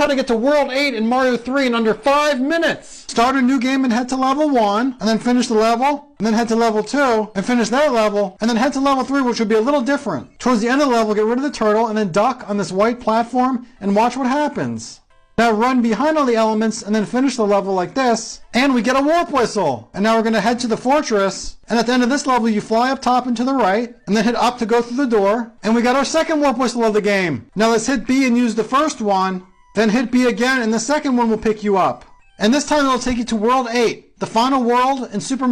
how to get to World 8 in Mario 3 in under 5 minutes. Start a new game and head to level 1, and then finish the level, and then head to level 2, and finish that level, and then head to level 3, which will be a little different. Towards the end of the level, get rid of the turtle, and then duck on this white platform, and watch what happens. Now run behind all the elements, and then finish the level like this, and we get a warp whistle. And now we're going to head to the fortress, and at the end of this level, you fly up top and to the right, and then hit up to go through the door, and we got our second warp whistle of the game. Now let's hit B and use the first one, then hit B again, and the second one will pick you up. And this time it'll take you to World 8, the final world in Super